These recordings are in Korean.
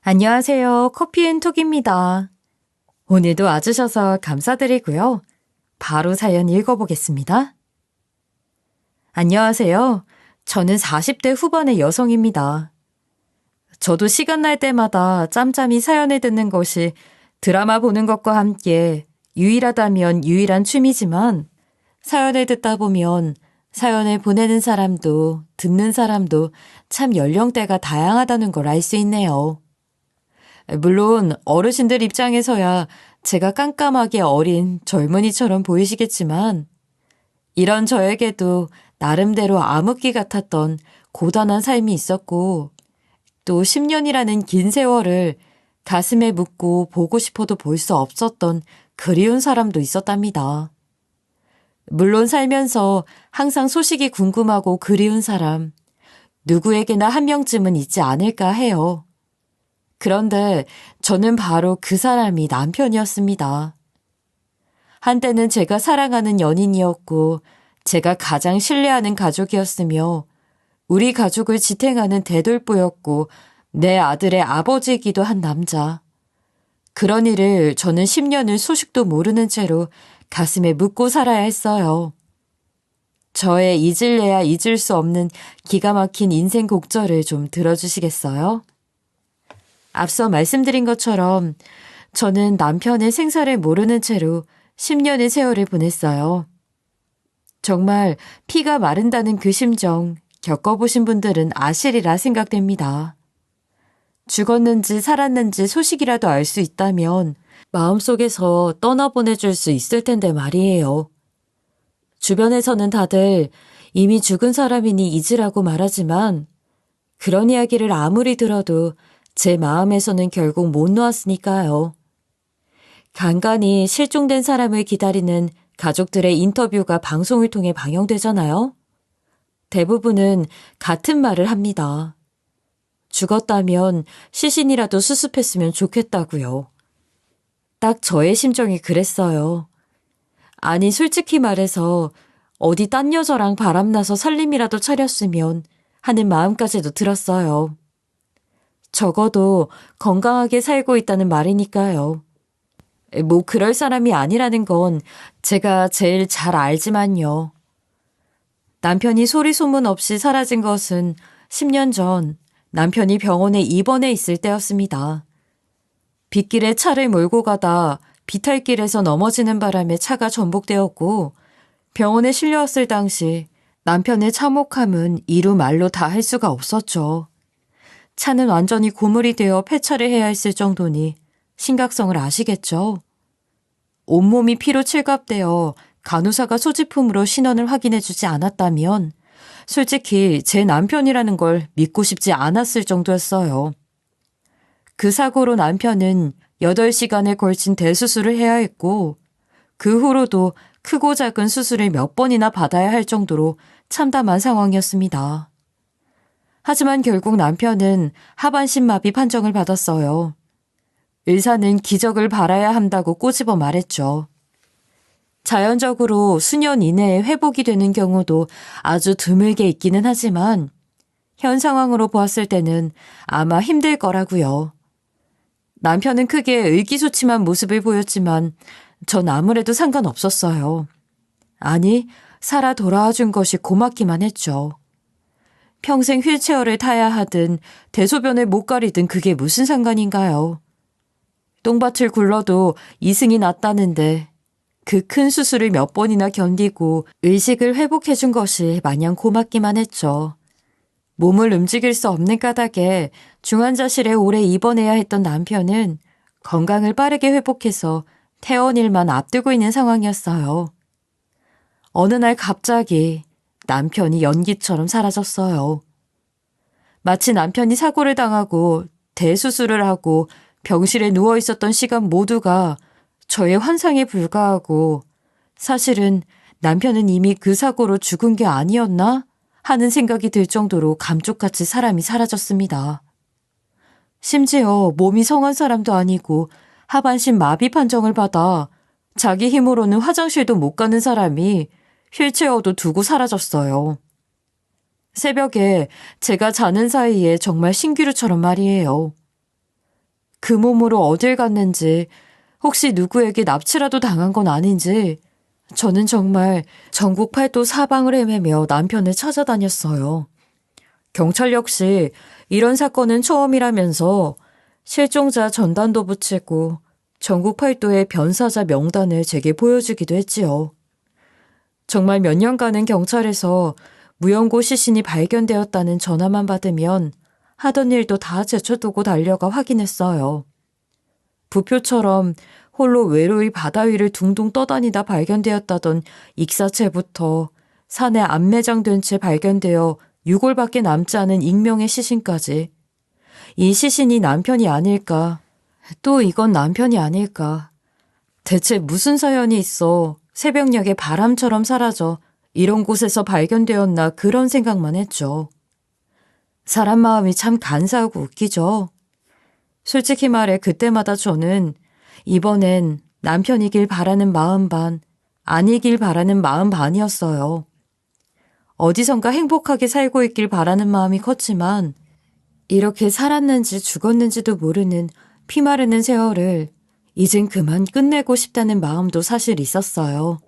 안녕하세요. 커피앤톡입니다. 오늘도 와주셔서 감사드리고요. 바로 사연 읽어보겠습니다. 안녕하세요. 저는 40대 후반의 여성입니다. 저도 시간 날 때마다 짬짬이 사연을 듣는 것이 드라마 보는 것과 함께 유일하다면 유일한 취미지만 사연을 듣다 보면 사연을 보내는 사람도 듣는 사람도 참 연령대가 다양하다는 걸 알 수 있네요. 물론 어르신들 입장에서야 제가 깜깜하게 어린 젊은이처럼 보이시겠지만 이런 저에게도 나름대로 암흑기 같았던 고단한 삶이 있었고 또 10년이라는 긴 세월을 가슴에 묻고 보고 싶어도 볼 수 없었던 그리운 사람도 있었답니다. 물론 살면서 항상 소식이 궁금하고 그리운 사람 누구에게나 한 명쯤은 있지 않을까 해요. 그런데 저는 바로 그 사람이 남편이었습니다. 한때는 제가 사랑하는 연인이었고 제가 가장 신뢰하는 가족이었으며 우리 가족을 지탱하는 대돌보였고 내 아들의 아버지이기도 한 남자. 그런 일을 저는 10년을 소식도 모르는 채로 가슴에 묻고 살아야 했어요. 저의 잊을래야 잊을 수 없는 기가 막힌 인생 곡절을 좀 들어주시겠어요? 앞서 말씀드린 것처럼 저는 남편의 생사를 모르는 채로 10년의 세월을 보냈어요. 정말 피가 마른다는 그 심정 겪어보신 분들은 아시리라 생각됩니다. 죽었는지 살았는지 소식이라도 알 수 있다면 마음속에서 떠나보내줄 수 있을 텐데 말이에요. 주변에서는 다들 이미 죽은 사람이니 잊으라고 말하지만 그런 이야기를 아무리 들어도 제 마음에서는 결국 못 놓았으니까요. 간간히 실종된 사람을 기다리는 가족들의 인터뷰가 방송을 통해 방영되잖아요. 대부분은 같은 말을 합니다. 죽었다면 시신이라도 수습했으면 좋겠다고요. 딱 저의 심정이 그랬어요. 아니 솔직히 말해서 어디 딴 여자랑 바람나서 살림이라도 차렸으면 하는 마음까지도 들었어요. 적어도 건강하게 살고 있다는 말이니까요. 뭐 그럴 사람이 아니라는 건 제가 제일 잘 알지만요. 남편이 소리 소문 없이 사라진 것은 10년 전 남편이 병원에 입원해 있을 때였습니다. 빗길에 차를 몰고 가다 비탈길에서 넘어지는 바람에 차가 전복되었고 병원에 실려왔을 당시 남편의 참혹함은 이루 말로 다 할 수가 없었죠. 차는 완전히 고물이 되어 폐차를 해야 했을 정도니 심각성을 아시겠죠? 온몸이 피로 칠갑되어 간호사가 소지품으로 신원을 확인해주지 않았다면 솔직히 제 남편이라는 걸 믿고 싶지 않았을 정도였어요. 그 사고로 남편은 8시간에 걸친 대수술을 해야 했고 그 후로도 크고 작은 수술을 몇 번이나 받아야 할 정도로 참담한 상황이었습니다. 하지만 결국 남편은 하반신 마비 판정을 받았어요. 의사는 기적을 바라야 한다고 꼬집어 말했죠. 자연적으로 수년 이내에 회복이 되는 경우도 아주 드물게 있기는 하지만 현 상황으로 보았을 때는 아마 힘들 거라고요. 남편은 크게 의기소침한 모습을 보였지만 전 아무래도 상관없었어요. 아니, 살아 돌아와 준 것이 고맙기만 했죠. 평생 휠체어를 타야 하든 대소변을 못 가리든 그게 무슨 상관인가요? 똥밭을 굴러도 이승이 났다는데 그 큰 수술을 몇 번이나 견디고 의식을 회복해 준 것이 마냥 고맙기만 했죠. 몸을 움직일 수 없는 까닭에 중환자실에 오래 입원해야 했던 남편은 건강을 빠르게 회복해서 퇴원일만 앞두고 있는 상황이었어요. 어느 날 갑자기 남편이 연기처럼 사라졌어요. 마치 남편이 사고를 당하고 대수술을 하고 병실에 누워 있었던 시간 모두가 저의 환상에 불과하고 사실은 남편은 이미 그 사고로 죽은 게 아니었나 하는 생각이 들 정도로 감쪽같이 사람이 사라졌습니다. 심지어 몸이 성한 사람도 아니고 하반신 마비 판정을 받아 자기 힘으로는 화장실도 못 가는 사람이 휠체어도 두고 사라졌어요. 새벽에 제가 자는 사이에 정말 신기루처럼 말이에요. 그 몸으로 어딜 갔는지, 혹시 누구에게 납치라도 당한 건 아닌지, 저는 정말 전국 팔도 사방을 헤매며 남편을 찾아다녔어요. 경찰 역시 이런 사건은 처음이라면서 실종자 전단도 붙이고 전국 팔도의 변사자 명단을 제게 보여주기도 했지요. 정말 몇 년간은 경찰에서 무연고 시신이 발견되었다는 전화만 받으면 하던 일도 다 제쳐두고 달려가 확인했어요. 부표처럼 홀로 외로이 바다 위를 둥둥 떠다니다 발견되었다던 익사체부터 산에 안매장된 채 발견되어 6월밖에 남지 않은 익명의 시신까지. 이 시신이 남편이 아닐까, 또 이건 남편이 아닐까. 대체 무슨 사연이 있어 새벽녘에 바람처럼 사라져 이런 곳에서 발견되었나 그런 생각만 했죠. 사람 마음이 참 간사하고 웃기죠. 솔직히 말해 그때마다 저는 이번엔 남편이길 바라는 마음 반, 아니길 바라는 마음 반이었어요. 어디선가 행복하게 살고 있길 바라는 마음이 컸지만 이렇게 살았는지 죽었는지도 모르는 피마르는 세월을 이젠 그만 끝내고 싶다는 마음도 사실 있었어요.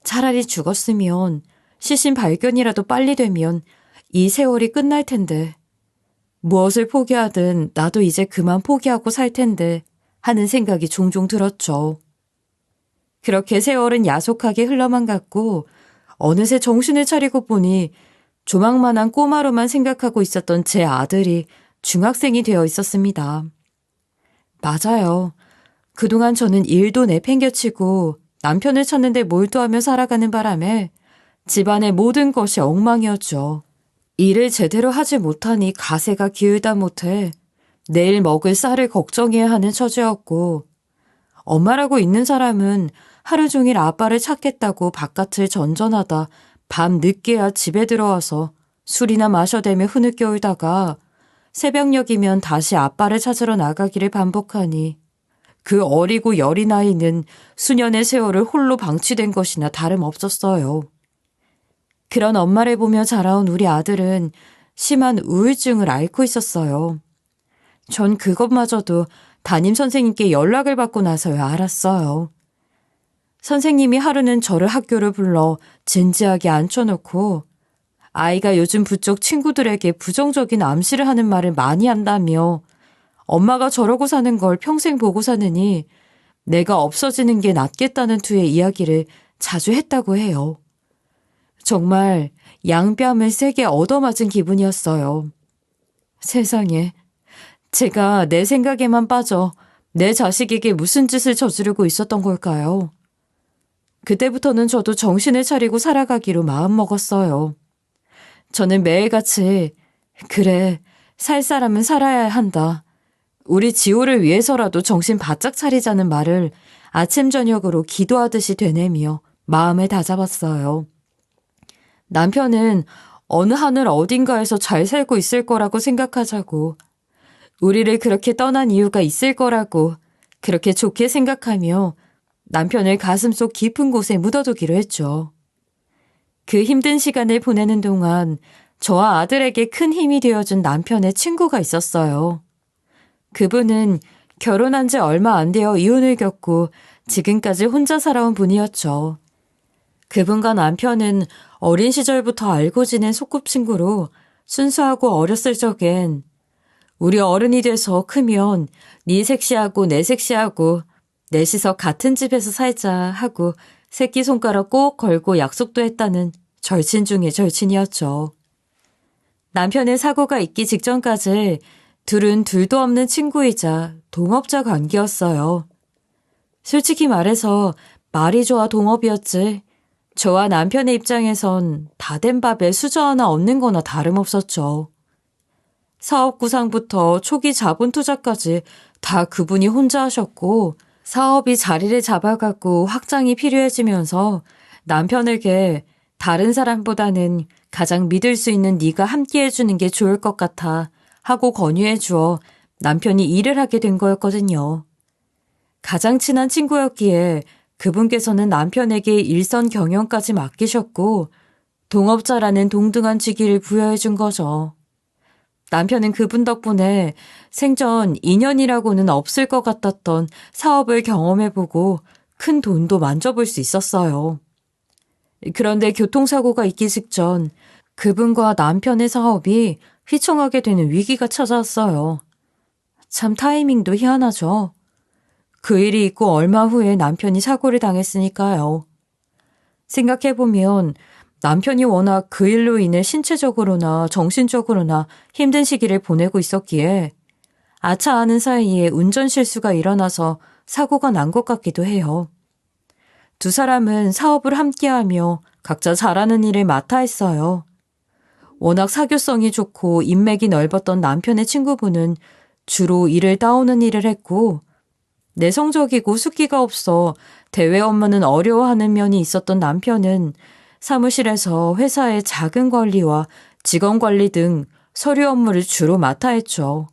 차라리 죽었으면 시신 발견이라도 빨리 되면 이 세월이 끝날 텐데 무엇을 포기하든 나도 이제 그만 포기하고 살 텐데 하는 생각이 종종 들었죠. 그렇게 세월은 야속하게 흘러만 갔고 어느새 정신을 차리고 보니 조망만한 꼬마로만 생각하고 있었던 제 아들이 중학생이 되어 있었습니다. 맞아요. 그동안 저는 일도 내팽개치고 남편을 찾는데 몰두하며 살아가는 바람에 집안의 모든 것이 엉망이었죠. 일을 제대로 하지 못하니 가세가 기울다 못해 내일 먹을 쌀을 걱정해야 하는 처지였고 엄마라고 있는 사람은 하루 종일 아빠를 찾겠다고 바깥을 전전하다 밤 늦게야 집에 들어와서 술이나 마셔대며 흐느껴 울다가 새벽녘이면 다시 아빠를 찾으러 나가기를 반복하니 그 어리고 여린 아이는 수년의 세월을 홀로 방치된 것이나 다름없었어요. 그런 엄마를 보며 자라온 우리 아들은 심한 우울증을 앓고 있었어요. 전 그것마저도 담임 선생님께 연락을 받고 나서야 알았어요. 선생님이 하루는 저를 학교를 불러 진지하게 앉혀놓고 아이가 요즘 부쩍 친구들에게 부정적인 암시를 하는 말을 많이 한다며 엄마가 저러고 사는 걸 평생 보고 사느니 내가 없어지는 게 낫겠다는 투의 이야기를 자주 했다고 해요. 정말 양뺨을 세게 얻어맞은 기분이었어요. 세상에, 제가 내 생각에만 빠져 내 자식에게 무슨 짓을 저지르고 있었던 걸까요? 그때부터는 저도 정신을 차리고 살아가기로 마음먹었어요. 저는 매일같이 그래, 살 사람은 살아야 한다. 우리 지호를 위해서라도 정신 바짝 차리자는 말을 아침 저녁으로 기도하듯이 되뇌며 마음을 다잡았어요. 남편은 어느 하늘 어딘가에서 잘 살고 있을 거라고 생각하자고, 우리를 그렇게 떠난 이유가 있을 거라고 그렇게 좋게 생각하며 남편을 가슴속 깊은 곳에 묻어두기로 했죠. 그 힘든 시간을 보내는 동안 저와 아들에게 큰 힘이 되어준 남편의 친구가 있었어요. 그분은 결혼한 지 얼마 안 되어 이혼을 겪고 지금까지 혼자 살아온 분이었죠. 그분과 남편은 어린 시절부터 알고 지낸 소꿉친구로 순수하고 어렸을 적엔 우리 어른이 돼서 크면 네 섹시하고 내 섹시하고 넷이서 같은 집에서 살자 하고 새끼손가락 꼭 걸고 약속도 했다는 절친 중의 절친이었죠. 남편의 사고가 있기 직전까지 둘은 둘도 없는 친구이자 동업자 관계였어요. 솔직히 말해서 말이 좋아 동업이었지 저와 남편의 입장에선 다 된 밥에 수저 하나 없는 거나 다름없었죠. 사업 구상부터 초기 자본 투자까지 다 그분이 혼자 하셨고 사업이 자리를 잡아가고 확장이 필요해지면서 남편에게 다른 사람보다는 가장 믿을 수 있는 네가 함께 해주는 게 좋을 것 같아 하고 권유해 주어 남편이 일을 하게 된 거였거든요. 가장 친한 친구였기에 그분께서는 남편에게 일선 경영까지 맡기셨고 동업자라는 동등한 직위를 부여해 준 거죠. 남편은 그분 덕분에 생전 인연이라고는 없을 것 같았던 사업을 경험해보고 큰 돈도 만져볼 수 있었어요. 그런데 교통사고가 있기 직전 그분과 남편의 사업이 휘청하게 되는 위기가 찾아왔어요. 참 타이밍도 희한하죠. 그 일이 있고 얼마 후에 남편이 사고를 당했으니까요. 생각해보면 남편이 워낙 그 일로 인해 신체적으로나 정신적으로나 힘든 시기를 보내고 있었기에 아차 하는 사이에 운전 실수가 일어나서 사고가 난 것 같기도 해요. 두 사람은 사업을 함께하며 각자 잘하는 일을 맡아 했어요. 워낙 사교성이 좋고 인맥이 넓었던 남편의 친구분은 주로 일을 따오는 일을 했고, 내성적이고 숫기가 없어 대외 업무는 어려워하는 면이 있었던 남편은 사무실에서 회사의 작은 관리와 직원 관리 등 서류 업무를 주로 맡아 했죠.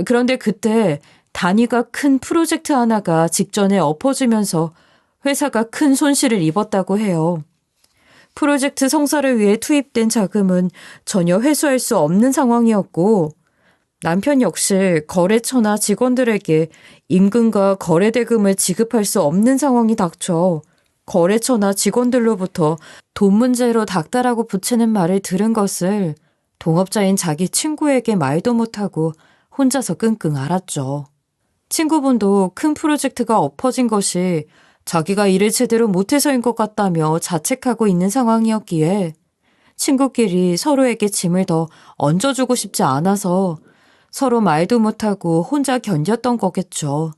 그런데 그때 단위가 큰 프로젝트 하나가 직전에 엎어지면서 회사가 큰 손실을 입었다고 해요. 프로젝트 성사를 위해 투입된 자금은 전혀 회수할 수 없는 상황이었고, 남편 역시 거래처나 직원들에게 임금과 거래대금을 지급할 수 없는 상황이 닥쳐 거래처나 직원들로부터 돈 문제로 닥달하고 붙이는 말을 들은 것을 동업자인 자기 친구에게 말도 못하고 혼자서 끙끙 앓았죠. 친구분도 큰 프로젝트가 엎어진 것이 자기가 일을 제대로 못해서인 것 같다며 자책하고 있는 상황이었기에 친구끼리 서로에게 짐을 더 얹어주고 싶지 않아서 서로 말도 못하고 혼자 견뎠던 거겠죠.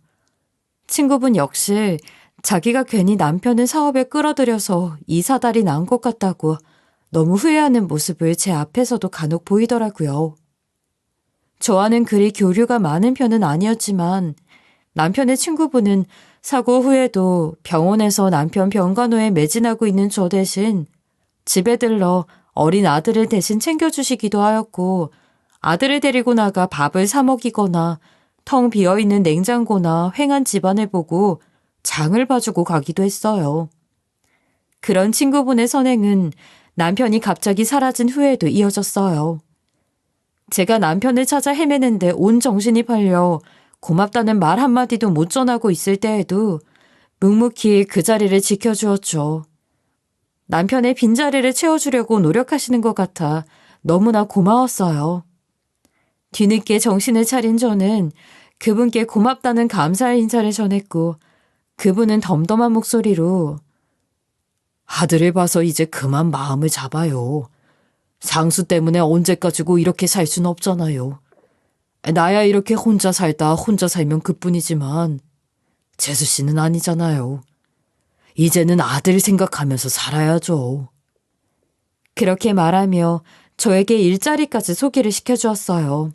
친구분 역시 자기가 괜히 남편을 사업에 끌어들여서 이 사달이 난 것 같다고 너무 후회하는 모습을 제 앞에서도 간혹 보이더라고요. 저와는 그리 교류가 많은 편은 아니었지만 남편의 친구분은 사고 후에도 병원에서 남편 병간호에 매진하고 있는 저 대신 집에 들러 어린 아들을 대신 챙겨주시기도 하였고, 아들을 데리고 나가 밥을 사 먹이거나 텅 비어있는 냉장고나 횡한 집안을 보고 장을 봐주고 가기도 했어요. 그런 친구분의 선행은 남편이 갑자기 사라진 후에도 이어졌어요. 제가 남편을 찾아 헤매는데 온 정신이 팔려 고맙다는 말 한마디도 못 전하고 있을 때에도 묵묵히 그 자리를 지켜주었죠. 남편의 빈자리를 채워주려고 노력하시는 것 같아 너무나 고마웠어요. 뒤늦게 정신을 차린 저는 그분께 고맙다는 감사의 인사를 전했고, 그분은 덤덤한 목소리로 아들을 봐서 이제 그만 마음을 잡아요. 상수 때문에 언제까지고 이렇게 살 수는 없잖아요. 나야 이렇게 혼자 살다 혼자 살면 그뿐이지만 재수 씨는 아니잖아요. 이제는 아들 생각하면서 살아야죠. 그렇게 말하며 저에게 일자리까지 소개를 시켜주었어요.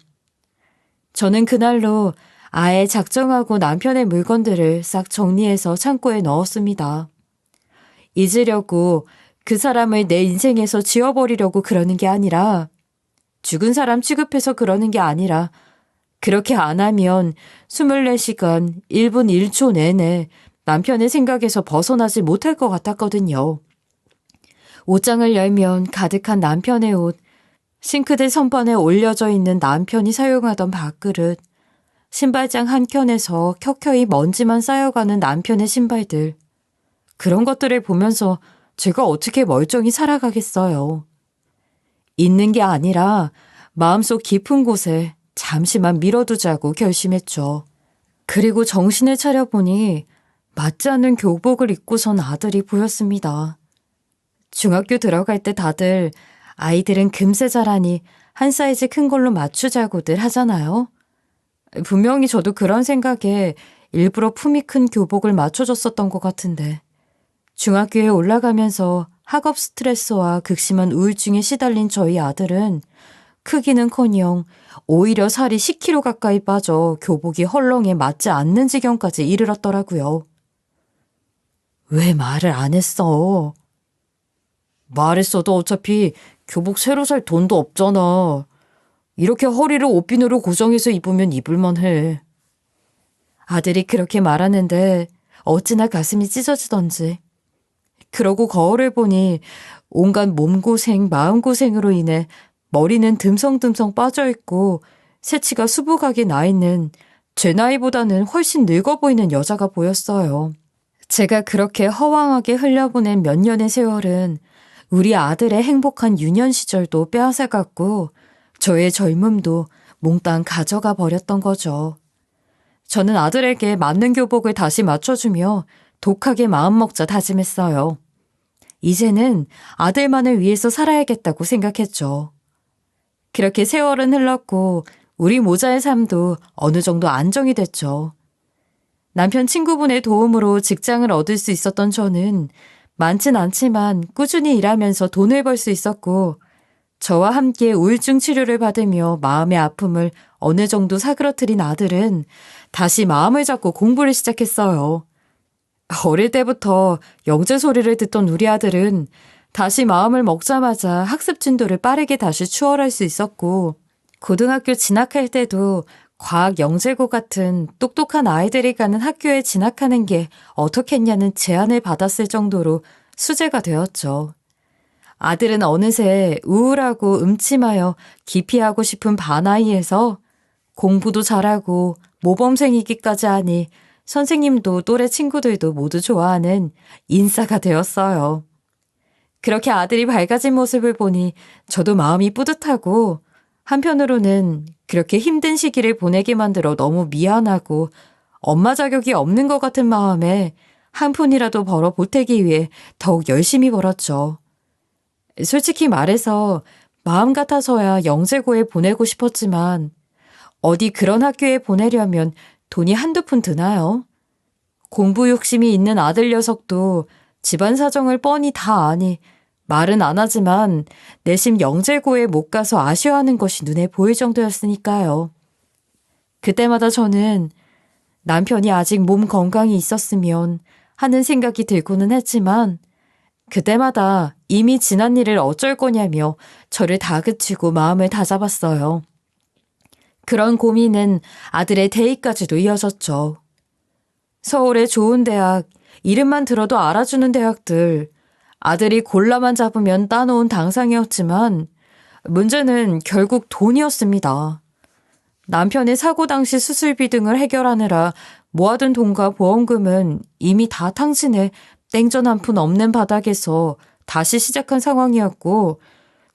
저는 그날로 아예 작정하고 남편의 물건들을 싹 정리해서 창고에 넣었습니다. 잊으려고 그 사람을 내 인생에서 지워버리려고 그러는 게 아니라, 죽은 사람 취급해서 그러는 게 아니라, 그렇게 안 하면 24시간 1분 1초 내내 남편의 생각에서 벗어나지 못할 것 같았거든요. 옷장을 열면 가득한 남편의 옷, 싱크대 선반에 올려져 있는 남편이 사용하던 밥그릇, 신발장 한켠에서 켜켜이 먼지만 쌓여가는 남편의 신발들. 그런 것들을 보면서 제가 어떻게 멀쩡히 살아가겠어요. 있는 게 아니라 마음속 깊은 곳에 잠시만 밀어두자고 결심했죠. 그리고 정신을 차려보니 맞지 않는 교복을 입고선 아들이 보였습니다. 중학교 들어갈 때 다들 아이들은 금세 자라니 한 사이즈 큰 걸로 맞추자고들 하잖아요. 분명히 저도 그런 생각에 일부러 품이 큰 교복을 맞춰줬었던 것 같은데, 중학교에 올라가면서 학업 스트레스와 극심한 우울증에 시달린 저희 아들은 크기는커녕 오히려 살이 10kg 가까이 빠져 교복이 헐렁에 맞지 않는 지경까지 이르렀더라고요. 왜 말을 안 했어? 말했어도 어차피 교복 새로 살 돈도 없잖아. 이렇게 허리를 옷비누로 고정해서 입으면 입을만 해. 아들이 그렇게 말하는데 어찌나 가슴이 찢어지던지. 그러고 거울을 보니 온갖 몸고생, 마음고생으로 인해 머리는 듬성듬성 빠져있고 새치가 수북하게 나 있는 제 나이보다는 훨씬 늙어 보이는 여자가 보였어요. 제가 그렇게 허황하게 흘려보낸 몇 년의 세월은 우리 아들의 행복한 유년 시절도 빼앗아갔고 저의 젊음도 몽땅 가져가 버렸던 거죠. 저는 아들에게 맞는 교복을 다시 맞춰주며 독하게 마음먹자 다짐했어요. 이제는 아들만을 위해서 살아야겠다고 생각했죠. 그렇게 세월은 흘렀고 우리 모자의 삶도 어느 정도 안정이 됐죠. 남편 친구분의 도움으로 직장을 얻을 수 있었던 저는 많진 않지만 꾸준히 일하면서 돈을 벌 수 있었고 저와 함께 우울증 치료를 받으며 마음의 아픔을 어느 정도 사그러뜨린 아들은 다시 마음을 잡고 공부를 시작했어요. 어릴 때부터 영재 소리를 듣던 우리 아들은 다시 마음을 먹자마자 학습 진도를 빠르게 다시 추월할 수 있었고 고등학교 진학할 때도 과학 영재고 같은 똑똑한 아이들이 가는 학교에 진학하는 게 어떻겠냐는 제안을 받았을 정도로 수재가 되었죠. 아들은 어느새 우울하고 음침하여 기피하고 싶은 반아이에서 공부도 잘하고 모범생이기까지 하니 선생님도 또래 친구들도 모두 좋아하는 인싸가 되었어요. 그렇게 아들이 밝아진 모습을 보니 저도 마음이 뿌듯하고 한편으로는 그렇게 힘든 시기를 보내게 만들어 너무 미안하고 엄마 자격이 없는 것 같은 마음에 한 푼이라도 벌어 보태기 위해 더욱 열심히 벌었죠. 솔직히 말해서 마음 같아서야 영재고에 보내고 싶었지만 어디 그런 학교에 보내려면 돈이 한두 푼 드나요? 공부 욕심이 있는 아들 녀석도 집안 사정을 뻔히 다 아니 말은 안 하지만 내심 영재고에 못 가서 아쉬워하는 것이 눈에 보일 정도였으니까요. 그때마다 저는 남편이 아직 몸 건강이 있었으면 하는 생각이 들고는 했지만 그때마다 이미 지난 일을 어쩔 거냐며 저를 다그치고 마음을 다잡았어요. 그런 고민은 아들의 대입까지도 이어졌죠. 서울의 좋은 대학, 이름만 들어도 알아주는 대학들, 아들이 골라만 잡으면 따놓은 당상이었지만 문제는 결국 돈이었습니다. 남편의 사고 당시 수술비 등을 해결하느라 모아둔 돈과 보험금은 이미 다 탕진해 땡전 한 푼 없는 바닥에서 다시 시작한 상황이었고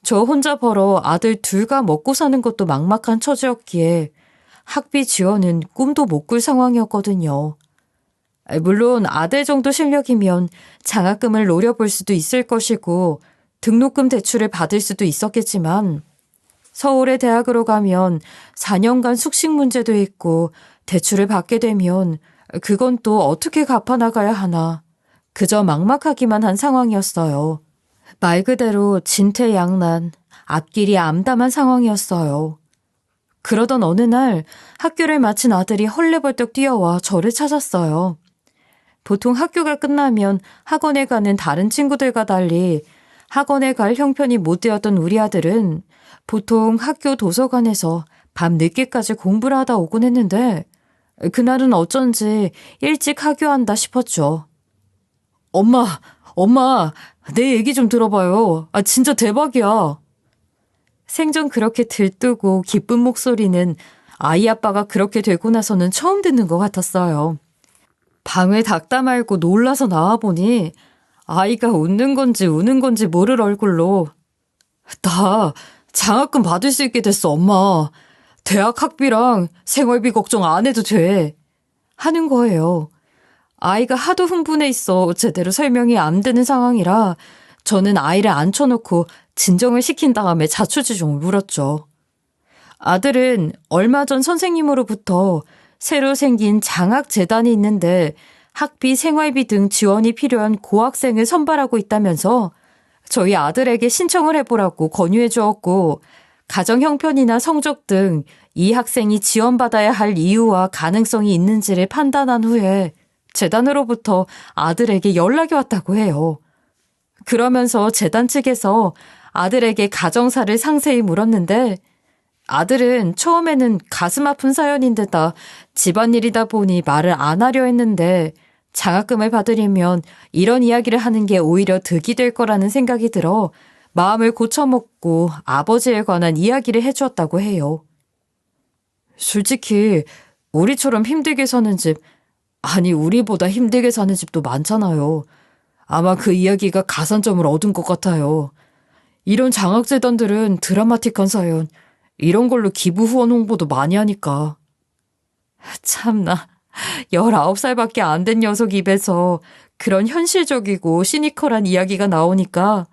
저 혼자 벌어 아들 둘과 먹고 사는 것도 막막한 처지였기에 학비 지원은 꿈도 못 꿀 상황이었거든요. 물론 아들 정도 실력이면 장학금을 노려볼 수도 있을 것이고 등록금 대출을 받을 수도 있었겠지만 서울의 대학으로 가면 4년간 숙식 문제도 있고 대출을 받게 되면 그건 또 어떻게 갚아나가야 하나 그저 막막하기만 한 상황이었어요. 말 그대로 진퇴양난, 앞길이 암담한 상황이었어요. 그러던 어느 날 학교를 마친 아들이 헐레벌떡 뛰어와 저를 찾았어요. 보통 학교가 끝나면 학원에 가는 다른 친구들과 달리 학원에 갈 형편이 못 되었던 우리 아들은 보통 학교 도서관에서 밤 늦게까지 공부를 하다 오곤 했는데 그날은 어쩐지 일찍 하교한다 싶었죠. 엄마, 내 얘기 좀 들어봐요. 진짜 대박이야. 생전 그렇게 들뜨고 기쁜 목소리는 아이 아빠가 그렇게 되고 나서는 처음 듣는 것 같았어요. 방을 닫다 말고 놀라서 나와보니 아이가 웃는 건지 우는 건지 모를 얼굴로 나 장학금 받을 수 있게 됐어, 엄마. 대학 학비랑 생활비 걱정 안 해도 돼. 하는 거예요. 아이가 하도 흥분해 있어 제대로 설명이 안 되는 상황이라 저는 아이를 앉혀놓고 진정을 시킨 다음에 자초지종을 물었죠. 아들은 얼마 전 선생님으로부터 새로 생긴 장학재단이 있는데 학비, 생활비 등 지원이 필요한 고학생을 선발하고 있다면서 저희 아들에게 신청을 해보라고 권유해 주었고 가정 형편이나 성적 등 이 학생이 지원받아야 할 이유와 가능성이 있는지를 판단한 후에 재단으로부터 아들에게 연락이 왔다고 해요. 그러면서 재단 측에서 아들에게 가정사를 상세히 물었는데 아들은 처음에는 가슴 아픈 사연인데다 집안일이다 보니 말을 안 하려 했는데 장학금을 받으려면 이런 이야기를 하는 게 오히려 득이 될 거라는 생각이 들어 마음을 고쳐먹고 아버지에 관한 이야기를 해주었다고 해요. 솔직히 우리처럼 힘들게 사는 집, 아니 우리보다 힘들게 사는 집도 많잖아요. 아마 그 이야기가 가산점을 얻은 것 같아요. 이런 장학재단들은 드라마틱한 사연, 이런 걸로 기부 후원 홍보도 많이 하니까. 참나, 19살밖에 안 된 녀석 입에서 그런 현실적이고 시니컬한 이야기가 나오니까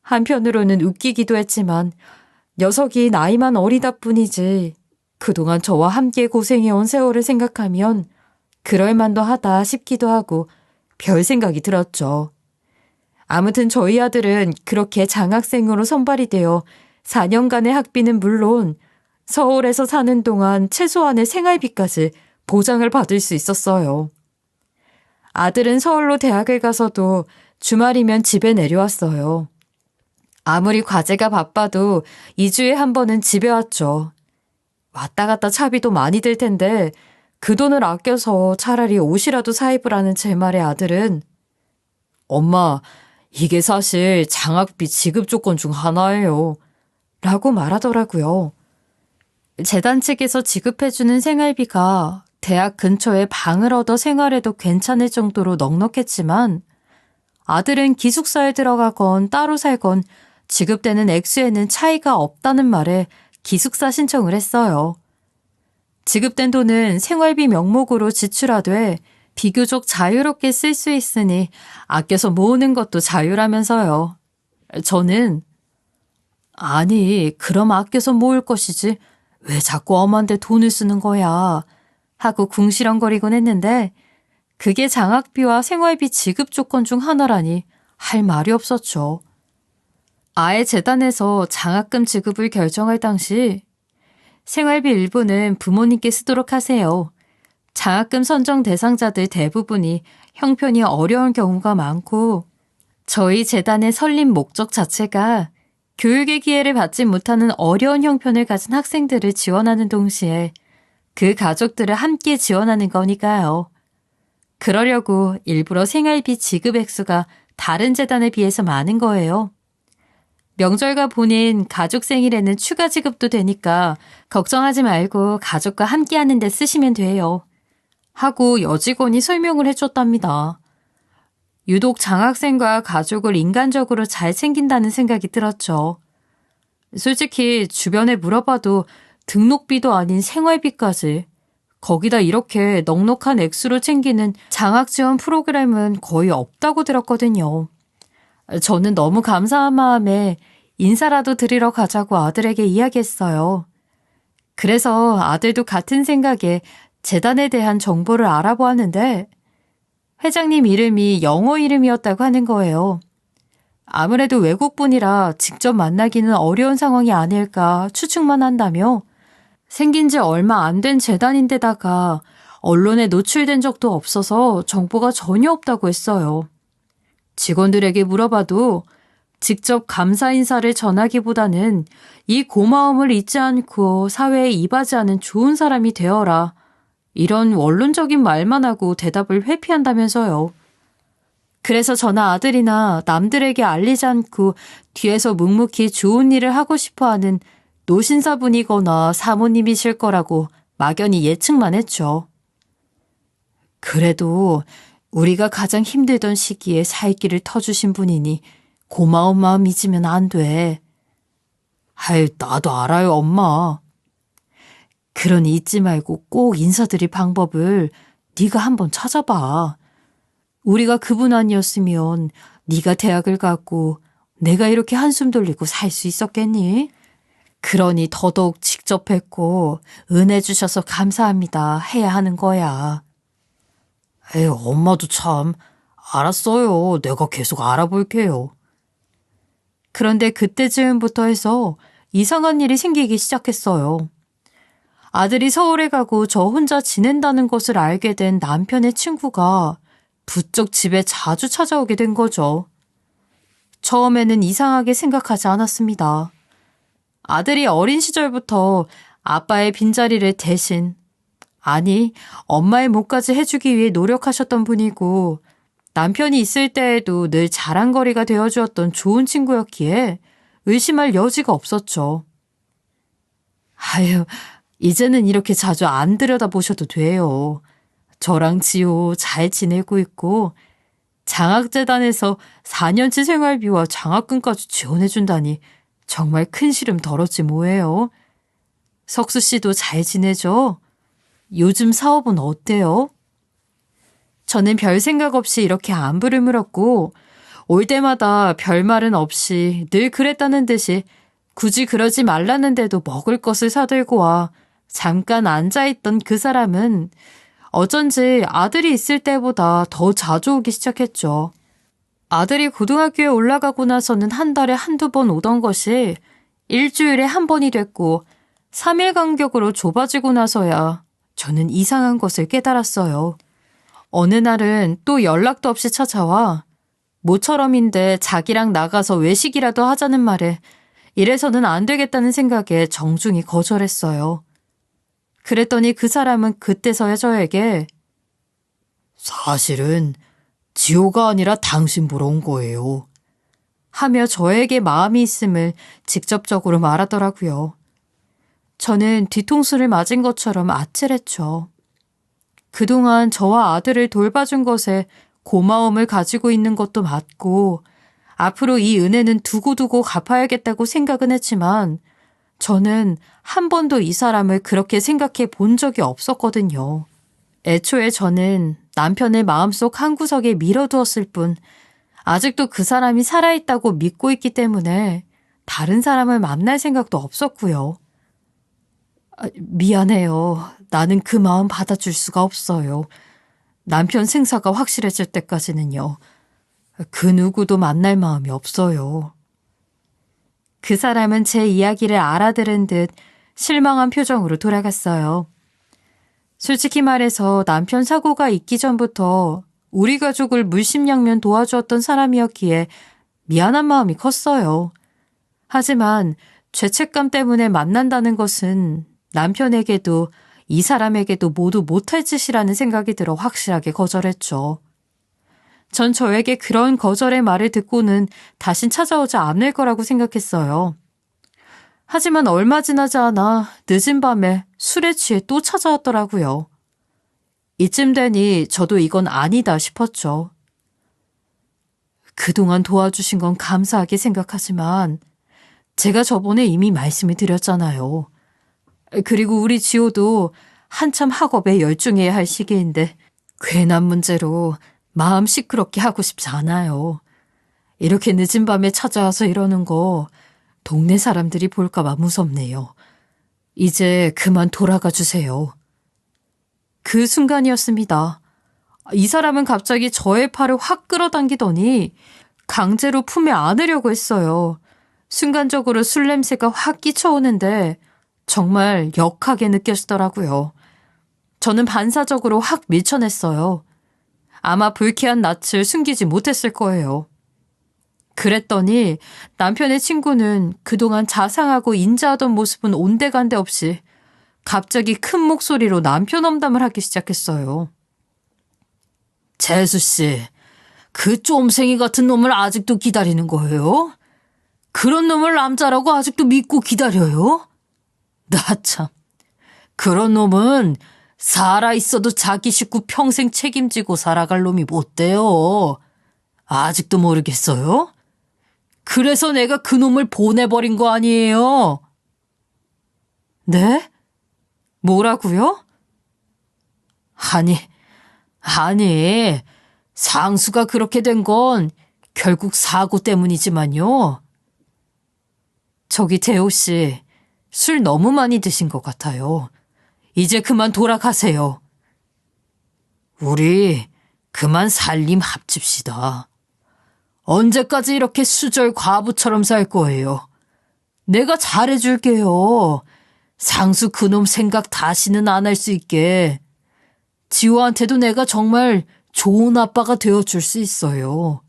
한편으로는 웃기기도 했지만 녀석이 나이만 어리다 뿐이지 그동안 저와 함께 고생해온 세월을 생각하면 그럴만도 하다 싶기도 하고 별 생각이 들었죠. 아무튼 저희 아들은 그렇게 장학생으로 선발이 되어 4년간의 학비는 물론 서울에서 사는 동안 최소한의 생활비까지 보장을 받을 수 있었어요. 아들은 서울로 대학을 가서도 주말이면 집에 내려왔어요. 아무리 과제가 바빠도 2주에 한 번은 집에 왔죠. 왔다 갔다 차비도 많이 들 텐데 그 돈을 아껴서 차라리 옷이라도 사입으라는 제 말에 아들은 엄마, 이게 사실 장학비 지급 조건 중 하나예요. 라고 말하더라고요. 재단 측에서 지급해주는 생활비가 대학 근처에 방을 얻어 생활해도 괜찮을 정도로 넉넉했지만 아들은 기숙사에 들어가건 따로 살건 지급되는 액수에는 차이가 없다는 말에 기숙사 신청을 했어요. 지급된 돈은 생활비 명목으로 지출하되 비교적 자유롭게 쓸 수 있으니 아껴서 모으는 것도 자유라면서요. 저는 아니, 그럼 아껴서 모을 것이지 왜 자꾸 엄한테 돈을 쓰는 거야 하고 궁시렁거리곤 했는데 그게 장학비와 생활비 지급 조건 중 하나라니 할 말이 없었죠. 아예 재단에서 장학금 지급을 결정할 당시 생활비 일부는 부모님께 쓰도록 하세요. 장학금 선정 대상자들 대부분이 형편이 어려운 경우가 많고 저희 재단의 설립 목적 자체가 교육의 기회를 받지 못하는 어려운 형편을 가진 학생들을 지원하는 동시에 그 가족들을 함께 지원하는 거니까요. 그러려고 일부러 생활비 지급 액수가 다른 재단에 비해서 많은 거예요. 명절과 본인 가족 생일에는 추가 지급도 되니까 걱정하지 말고 가족과 함께 하는 데 쓰시면 돼요. 하고 여직원이 설명을 해줬답니다. 유독 장학생과 가족을 인간적으로 잘 챙긴다는 생각이 들었죠. 솔직히 주변에 물어봐도 등록비도 아닌 생활비까지 거기다 이렇게 넉넉한 액수로 챙기는 장학지원 프로그램은 거의 없다고 들었거든요. 저는 너무 감사한 마음에 인사라도 드리러 가자고 아들에게 이야기했어요. 그래서 아들도 같은 생각에 재단에 대한 정보를 알아보았는데 회장님 이름이 영어 이름이었다고 하는 거예요. 아무래도 외국분이라 직접 만나기는 어려운 상황이 아닐까 추측만 한다며 생긴 지 얼마 안 된 재단인데다가 언론에 노출된 적도 없어서 정보가 전혀 없다고 했어요. 직원들에게 물어봐도 직접 감사 인사를 전하기보다는 이 고마움을 잊지 않고 사회에 이바지하는 좋은 사람이 되어라. 이런 원론적인 말만 하고 대답을 회피한다면서요. 그래서 저나 아들이나 남들에게 알리지 않고 뒤에서 묵묵히 좋은 일을 하고 싶어하는 노신사분이거나 사모님이실 거라고 막연히 예측만 했죠. 그래도 우리가 가장 힘들던 시기에 살 길을 터주신 분이니 고마운 마음 잊으면 안 돼. 아이, 나도 알아요, 엄마. 그러니 잊지 말고 꼭 인사드릴 방법을 네가 한번 찾아봐. 우리가 그분 아니었으면 네가 대학을 가고 내가 이렇게 한숨 돌리고 살 수 있었겠니? 그러니 더더욱 직접 뵙고 은혜 주셔서 감사합니다 해야 하는 거야. 에이, 엄마도 참. 알았어요. 내가 계속 알아볼게요. 그런데 그때쯤부터 해서 이상한 일이 생기기 시작했어요. 아들이 서울에 가고 저 혼자 지낸다는 것을 알게 된 남편의 친구가 부쩍 집에 자주 찾아오게 된 거죠. 처음에는 이상하게 생각하지 않았습니다. 아들이 어린 시절부터 아빠의 빈자리를 대신, 아니, 엄마의 몫까지 해주기 위해 노력하셨던 분이고 남편이 있을 때에도 늘 자랑거리가 되어주었던 좋은 친구였기에 의심할 여지가 없었죠. 아유, 이제는 이렇게 자주 안 들여다보셔도 돼요. 저랑 지호 잘 지내고 있고 장학재단에서 4년치 생활비와 장학금까지 지원해준다니 정말 큰 시름 덜었지 뭐예요. 석수 씨도 잘 지내죠? 요즘 사업은 어때요? 저는 별 생각 없이 이렇게 안부를 물었고 올 때마다 별말은 없이 늘 그랬다는 듯이 굳이 그러지 말라는데도 먹을 것을 사들고 와 잠깐 앉아있던 그 사람은 어쩐지 아들이 있을 때보다 더 자주 오기 시작했죠. 아들이 고등학교에 올라가고 나서는 한 달에 한두 번 오던 것이 일주일에 한 번이 됐고 3일 간격으로 좁아지고 나서야 저는 이상한 것을 깨달았어요. 어느 날은 또 연락도 없이 찾아와 모처럼인데 자기랑 나가서 외식이라도 하자는 말에 이래서는 안 되겠다는 생각에 정중히 거절했어요. 그랬더니 그 사람은 그때서야 저에게 사실은 지호가 아니라 당신 보러 온 거예요. 하며 저에게 마음이 있음을 직접적으로 말하더라고요. 저는 뒤통수를 맞은 것처럼 아찔했죠. 그동안 저와 아들을 돌봐준 것에 고마움을 가지고 있는 것도 맞고 앞으로 이 은혜는 두고두고 갚아야겠다고 생각은 했지만 저는 한 번도 이 사람을 그렇게 생각해 본 적이 없었거든요. 애초에 저는 남편의 마음속 한구석에 밀어두었을 뿐 아직도 그 사람이 살아있다고 믿고 있기 때문에 다른 사람을 만날 생각도 없었고요. 미안해요. 나는 그 마음 받아줄 수가 없어요. 남편 생사가 확실해질 때까지는요. 그 누구도 만날 마음이 없어요. 그 사람은 제 이야기를 알아들은 듯 실망한 표정으로 돌아갔어요. 솔직히 말해서 남편 사고가 있기 전부터 우리 가족을 물심양면 도와주었던 사람이었기에 미안한 마음이 컸어요. 하지만 죄책감 때문에 만난다는 것은 남편에게도 이 사람에게도 모두 못할 짓이라는 생각이 들어 확실하게 거절했죠. 전 저에게 그런 거절의 말을 듣고는 다신 찾아오지 않을 거라고 생각했어요. 하지만 얼마 지나지 않아 늦은 밤에 술에 취해 또 찾아왔더라고요. 이쯤 되니 저도 이건 아니다 싶었죠. 그동안 도와주신 건 감사하게 생각하지만 제가 저번에 이미 말씀을 드렸잖아요. 그리고 우리 지호도 한참 학업에 열중해야 할 시기인데 괜한 문제로 마음 시끄럽게 하고 싶지 않아요. 이렇게 늦은 밤에 찾아와서 이러는 거 동네 사람들이 볼까봐 무섭네요. 이제 그만 돌아가 주세요. 그 순간이었습니다. 이 사람은 갑자기 저의 팔을 확 끌어당기더니 강제로 품에 안으려고 했어요. 순간적으로 술 냄새가 확 끼쳐오는데 정말 역하게 느껴지더라고요. 저는 반사적으로 확 밀쳐냈어요. 아마 불쾌한 낯을 숨기지 못했을 거예요. 그랬더니 남편의 친구는 그동안 자상하고 인자하던 모습은 온데간데 없이 갑자기 큰 목소리로 남편 험담을 하기 시작했어요. 재수 씨, 그 쫌생이 같은 놈을 아직도 기다리는 거예요? 그런 놈을 남자라고 아직도 믿고 기다려요? 나 참, 그런 놈은 살아있어도 자기 식구 평생 책임지고 살아갈 놈이 못 돼요. 아직도 모르겠어요? 그래서 내가 그 놈을 보내버린 거 아니에요? 네? 뭐라고요? 아니, 상수가 그렇게 된 건 결국 사고 때문이지만요. 저기 재호 씨, 술 너무 많이 드신 것 같아요. 이제 그만 돌아가세요. 우리 그만 살림 합칩시다. 언제까지 이렇게 수절 과부처럼 살 거예요? 내가 잘해줄게요. 상수 그놈 생각 다시는 안 할 수 있게. 지호한테도 내가 정말 좋은 아빠가 되어줄 수 있어요.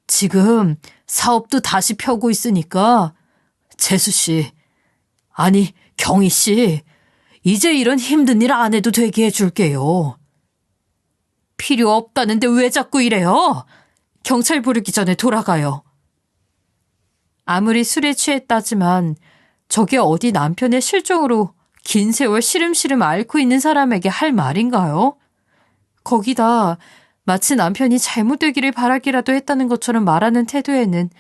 지금 사업도 다시 펴고 있으니까 재수씨, 아니 경희씨, 이제 이런 힘든 일 안 해도 되게 해줄게요. 필요 없다는데 왜 자꾸 이래요? 경찰 부르기 전에 돌아가요. 아무리 술에 취했다지만 저게 어디 남편의 실종으로 긴 세월 시름시름 앓고 있는 사람에게 할 말인가요? 거기다 마치 남편이 잘못되기를 바라기라도 했다는 것처럼 말하는 태도에는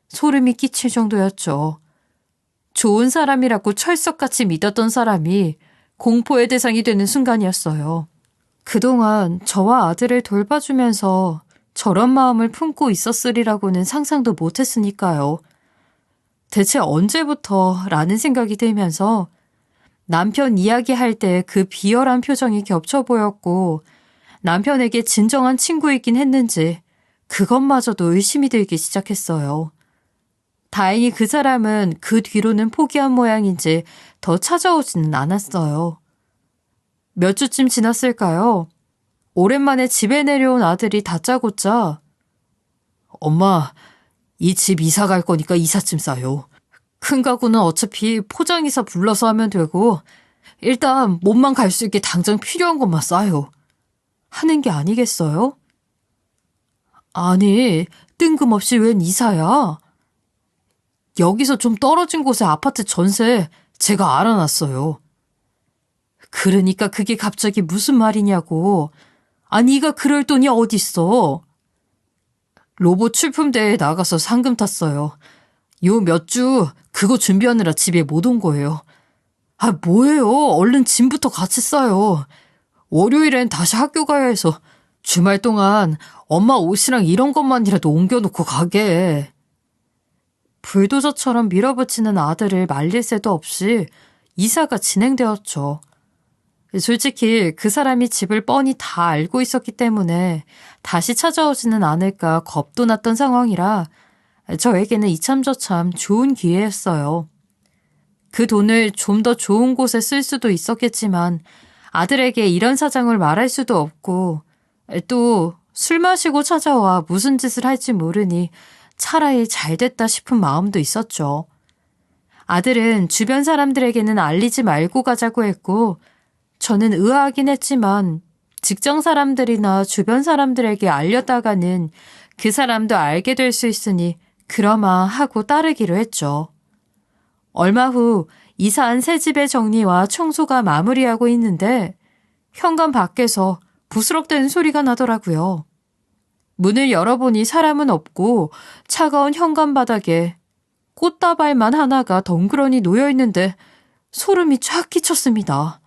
소름이 끼칠 정도였죠. 좋은 사람이라고 철석같이 믿었던 사람이 공포의 대상이 되는 순간이었어요. 그동안 저와 아들을 돌봐주면서 저런 마음을 품고 있었으리라고는 상상도 못했으니까요. 대체 언제부터 라는 생각이 들면서 남편 이야기할 때 그 비열한 표정이 겹쳐 보였고 남편에게 진정한 친구이긴 했는지 그것마저도 의심이 들기 시작했어요. 다행히 그 사람은 그 뒤로는 포기한 모양인지 더 찾아오지는 않았어요. 몇 주쯤 지났을까요? 오랜만에 집에 내려온 아들이 다짜고짜 엄마, 이 집 이사 갈 거니까 이삿짐 싸요. 큰 가구는 어차피 포장이사 불러서 하면 되고 일단 몸만 갈 수 있게 당장 필요한 것만 싸요. 하는 게 아니겠어요? 아니, 뜬금없이 웬 이사야? 여기서 좀 떨어진 곳에 아파트 전세 제가 알아놨어요. 그러니까 그게 갑자기 무슨 말이냐고. 아니, 네가 그럴 돈이 어딨어. 로봇 출품대회에 나가서 상금 탔어요. 요 몇 주 그거 준비하느라 집에 못 온 거예요. 아, 뭐예요. 얼른 짐부터 같이 싸요. 월요일엔 다시 학교 가야 해서 주말 동안 엄마 옷이랑 이런 것만이라도 옮겨놓고 가게. 불도저처럼 밀어붙이는 아들을 말릴 새도 없이 이사가 진행되었죠. 솔직히 그 사람이 집을 뻔히 다 알고 있었기 때문에 다시 찾아오지는 않을까 겁도 났던 상황이라 저에게는 이참저참 좋은 기회였어요. 그 돈을 좀 더 좋은 곳에 쓸 수도 있었겠지만 아들에게 이런 사정을 말할 수도 없고 또 술 마시고 찾아와 무슨 짓을 할지 모르니 차라리 잘 됐다 싶은 마음도 있었죠. 아들은 주변 사람들에게는 알리지 말고 가자고 했고 저는 의아하긴 했지만 직장 사람들이나 주변 사람들에게 알렸다가는 그 사람도 알게 될 수 있으니 그러마 하고 따르기로 했죠. 얼마 후 이사한 새 집의 정리와 청소가 마무리하고 있는데 현관 밖에서 부스럭대는 소리가 나더라고요. 문을 열어보니 사람은 없고 차가운 현관 바닥에 꽃다발만 하나가 덩그러니 놓여있는데 소름이 쫙 끼쳤습니다.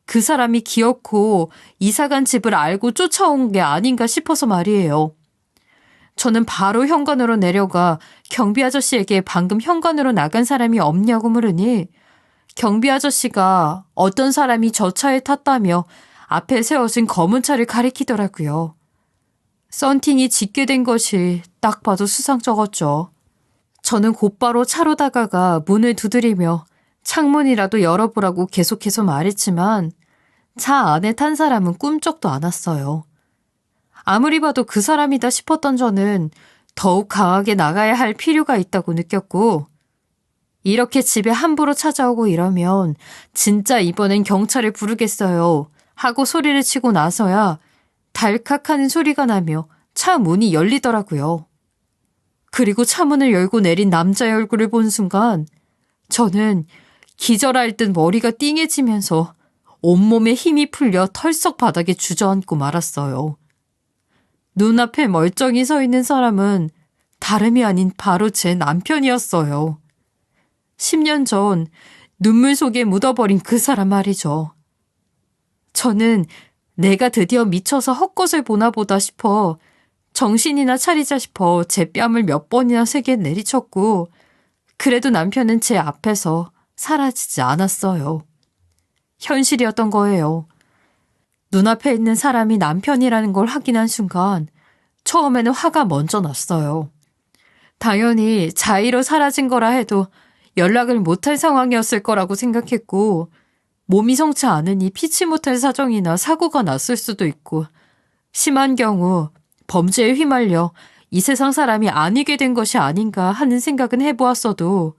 그 사람이 기어코 이사간 집을 알고 쫓아온 게 아닌가 싶어서 말이에요. 저는 바로 현관으로 내려가 경비 아저씨에게 방금 현관으로 나간 사람이 없냐고 물으니 경비 아저씨가 어떤 사람이 저 차에 탔다며 앞에 세워진 검은 차를 가리키더라고요. 썬팅이 짙게 된 것이 딱 봐도 수상쩍었죠. 저는 곧바로 차로 다가가 문을 두드리며 창문이라도 열어보라고 계속해서 말했지만 차 안에 탄 사람은 꿈쩍도 않았어요. 아무리 봐도 그 사람이다 싶었던 저는 더욱 강하게 나가야 할 필요가 있다고 느꼈고 이렇게 집에 함부로 찾아오고 이러면 진짜 이번엔 경찰을 부르겠어요 하고 소리를 치고 나서야 달칵하는 소리가 나며 차 문이 열리더라고요. 그리고 차문을 열고 내린 남자의 얼굴을 본 순간 저는 기절할 듯 머리가 띵해지면서 온몸에 힘이 풀려 털썩 바닥에 주저앉고 말았어요. 눈앞에 멀쩡히 서 있는 사람은 다름이 아닌 바로 제 남편이었어요. 10년 전 눈물 속에 묻어버린 그 사람 말이죠. 저는 내가 드디어 미쳐서 헛것을 보나 보다 싶어 정신이나 차리자 싶어 제 뺨을 몇 번이나 세게 내리쳤고 그래도 남편은 제 앞에서 사라지지 않았어요. 현실이었던 거예요. 눈앞에 있는 사람이 남편이라는 걸 확인한 순간 처음에는 화가 먼저 났어요. 당연히 자의로 사라진 거라 해도 연락을 못할 상황이었을 거라고 생각했고 몸이 성치 않으니 피치 못할 사정이나 사고가 났을 수도 있고 심한 경우 범죄에 휘말려 이 세상 사람이 아니게 된 것이 아닌가 하는 생각은 해보았어도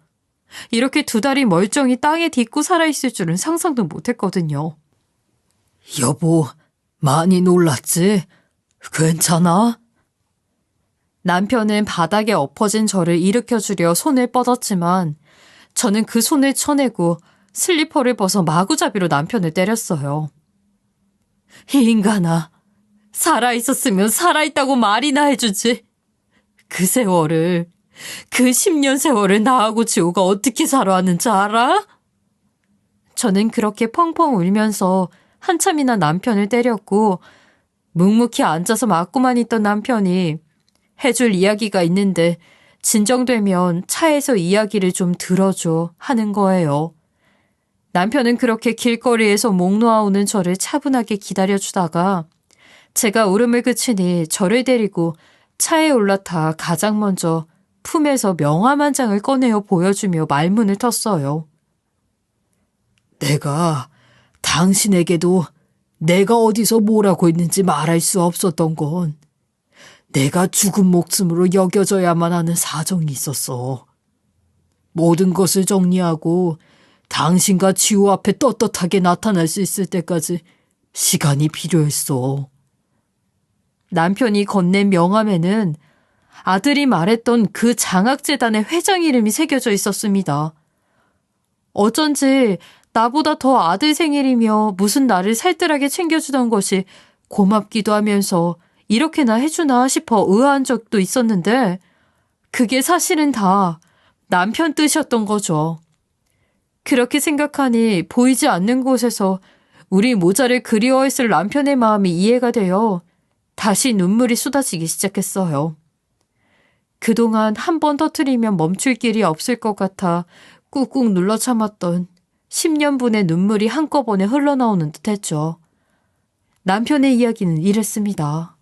이렇게 두 다리 멀쩡히 땅에 딛고 살아있을 줄은 상상도 못했거든요. 여보, 많이 놀랐지? 괜찮아? 남편은 바닥에 엎어진 저를 일으켜주려 손을 뻗었지만 저는 그 손을 쳐내고 슬리퍼를 벗어 마구잡이로 남편을 때렸어요. 이 인간아, 살아있었으면 살아있다고 말이나 해주지. 그 10년 세월을 나하고 지호가 어떻게 살아왔는지 알아? 저는 그렇게 펑펑 울면서 한참이나 남편을 때렸고 묵묵히 앉아서 맞고만 있던 남편이 해줄 이야기가 있는데 진정되면 차에서 이야기를 좀 들어줘 하는 거예요. 남편은 그렇게 길거리에서 목 놓아오는 저를 차분하게 기다려주다가 제가 울음을 그치니 저를 데리고 차에 올라타 가장 먼저 품에서 명함 한 장을 꺼내어 보여주며 말문을 텄어요. 내가 당신에게도 내가 어디서 뭐라고 했는지 말할 수 없었던 건 내가 죽은 목숨으로 여겨져야만 하는 사정이 있었어. 모든 것을 정리하고 당신과 지호 앞에 떳떳하게 나타날 수 있을 때까지 시간이 필요했어. 남편이 건넨 명함에는 아들이 말했던 그 장학재단의 회장 이름이 새겨져 있었습니다. 어쩐지 나보다 더 아들 생일이며 무슨 나를 살뜰하게 챙겨주던 것이 고맙기도 하면서 이렇게나 해주나 싶어 의아한 적도 있었는데 그게 사실은 다 남편 뜻이었던 거죠. 그렇게 생각하니 보이지 않는 곳에서 우리 모자를 그리워했을 남편의 마음이 이해가 되어 다시 눈물이 쏟아지기 시작했어요. 그동안 한 번 터뜨리면 멈출 길이 없을 것 같아 꾹꾹 눌러 참았던 10년분의 눈물이 한꺼번에 흘러나오는 듯했죠. 남편의 이야기는 이랬습니다.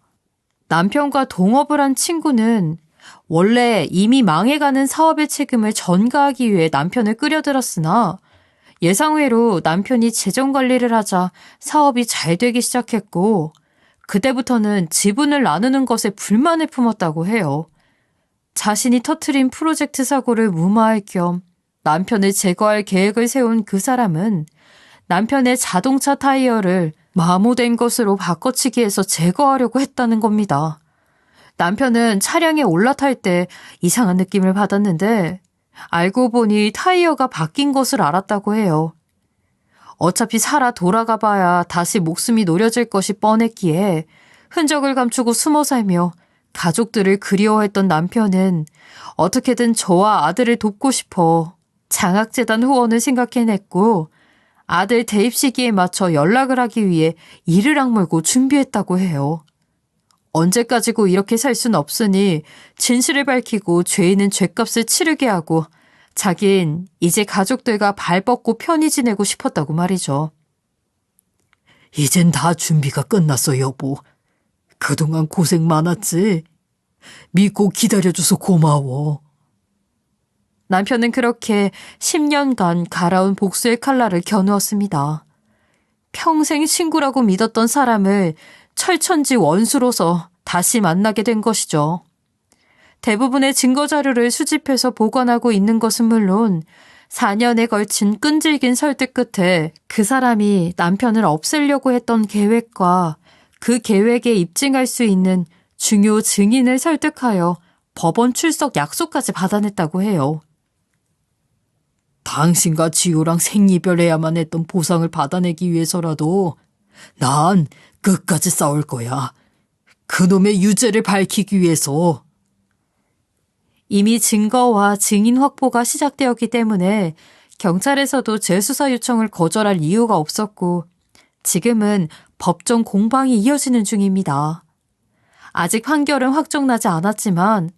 남편과 동업을 한 친구는 원래 이미 망해가는 사업의 책임을 전가하기 위해 남편을 끌여들었으나 예상외로 남편이 재정관리를 하자 사업이 잘 되기 시작했고 그때부터는 지분을 나누는 것에 불만을 품었다고 해요. 자신이 터트린 프로젝트 사고를 무마할 겸 남편을 제거할 계획을 세운 그 사람은 남편의 자동차 타이어를 마모된 것으로 바꿔치기 해서 제거하려고 했다는 겁니다. 남편은 차량에 올라탈 때 이상한 느낌을 받았는데 알고 보니 타이어가 바뀐 것을 알았다고 해요. 어차피 살아 돌아가 봐야 다시 목숨이 노려질 것이 뻔했기에 흔적을 감추고 숨어 살며 가족들을 그리워했던 남편은 어떻게든 저와 아들을 돕고 싶어 장학재단 후원을 생각해냈고 아들 대입 시기에 맞춰 연락을 하기 위해 이를 악물고 준비했다고 해요. 언제까지고 이렇게 살 순 없으니 진실을 밝히고 죄인은 죄값을 치르게 하고 자긴 이제 가족들과 발 뻗고 편히 지내고 싶었다고 말이죠. 이젠 다 준비가 끝났어, 여보. 그동안 고생 많았지? 믿고 기다려줘서 고마워. 남편은 그렇게 10년간 갈아온 복수의 칼날을 겨누었습니다. 평생 친구라고 믿었던 사람을 철천지 원수로서 다시 만나게 된 것이죠. 대부분의 증거자료를 수집해서 보관하고 있는 것은 물론 4년에 걸친 끈질긴 설득 끝에 그 사람이 남편을 없애려고 했던 계획과 그 계획에 입증할 수 있는 중요 증인을 설득하여 법원 출석 약속까지 받아냈다고 해요. 당신과 지호랑 생이별해야만 했던 보상을 받아내기 위해서라도 난 끝까지 싸울 거야. 그놈의 유죄를 밝히기 위해서. 이미 증거와 증인 확보가 시작되었기 때문에 경찰에서도 재수사 요청을 거절할 이유가 없었고 지금은 법정 공방이 이어지는 중입니다. 아직 판결은 확정나지 않았지만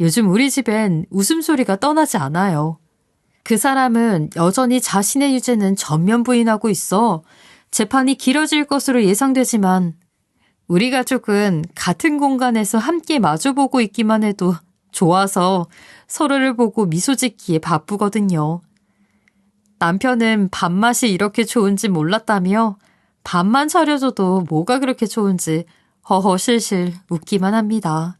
요즘 우리 집엔 웃음소리가 떠나지 않아요. 그 사람은 여전히 자신의 유죄는 전면 부인하고 있어 재판이 길어질 것으로 예상되지만 우리 가족은 같은 공간에서 함께 마주보고 있기만 해도 좋아서 서로를 보고 미소 짓기에 바쁘거든요. 남편은 밥맛이 이렇게 좋은지 몰랐다며 밥만 차려줘도 뭐가 그렇게 좋은지 허허실실 웃기만 합니다.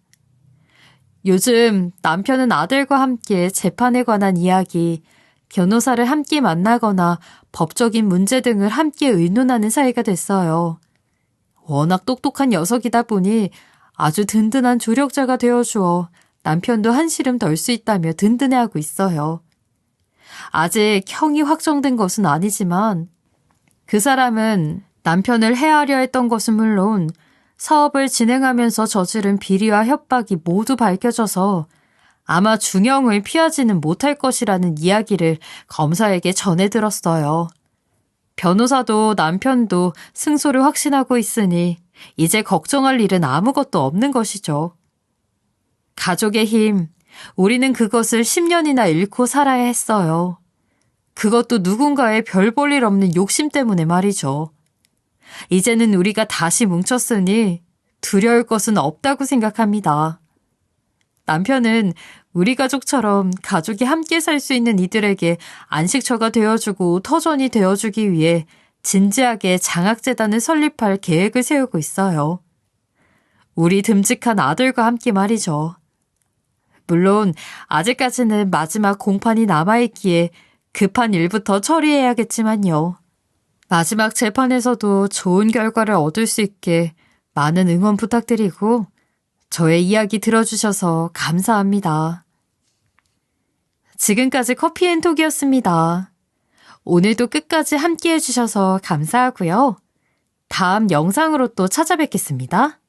요즘 남편은 아들과 함께 재판에 관한 이야기, 변호사를 함께 만나거나 법적인 문제 등을 함께 의논하는 사이가 됐어요. 워낙 똑똑한 녀석이다 보니 아주 든든한 조력자가 되어주어 남편도 한시름 덜 수 있다며 든든해하고 있어요. 아직 형이 확정된 것은 아니지만 그 사람은 남편을 해하려 했던 것은 물론 사업을 진행하면서 저지른 비리와 협박이 모두 밝혀져서 아마 중형을 피하지는 못할 것이라는 이야기를 검사에게 전해 들었어요. 변호사도 남편도 승소를 확신하고 있으니 이제 걱정할 일은 아무것도 없는 것이죠. 가족의 힘, 우리는 그것을 10년이나 잃고 살아야 했어요. 그것도 누군가의 별 볼 일 없는 욕심 때문에 말이죠. 이제는 우리가 다시 뭉쳤으니 두려울 것은 없다고 생각합니다. 남편은 우리 가족처럼 가족이 함께 살 수 있는 이들에게 안식처가 되어주고 터전이 되어주기 위해 진지하게 장학재단을 설립할 계획을 세우고 있어요. 우리 듬직한 아들과 함께 말이죠. 물론 아직까지는 마지막 공판이 남아있기에 급한 일부터 처리해야겠지만요. 마지막 재판에서도 좋은 결과를 얻을 수 있게 많은 응원 부탁드리고 저의 이야기 들어주셔서 감사합니다. 지금까지 커피앤톡이었습니다. 오늘도 끝까지 함께 해주셔서 감사하고요. 다음 영상으로 또 찾아뵙겠습니다.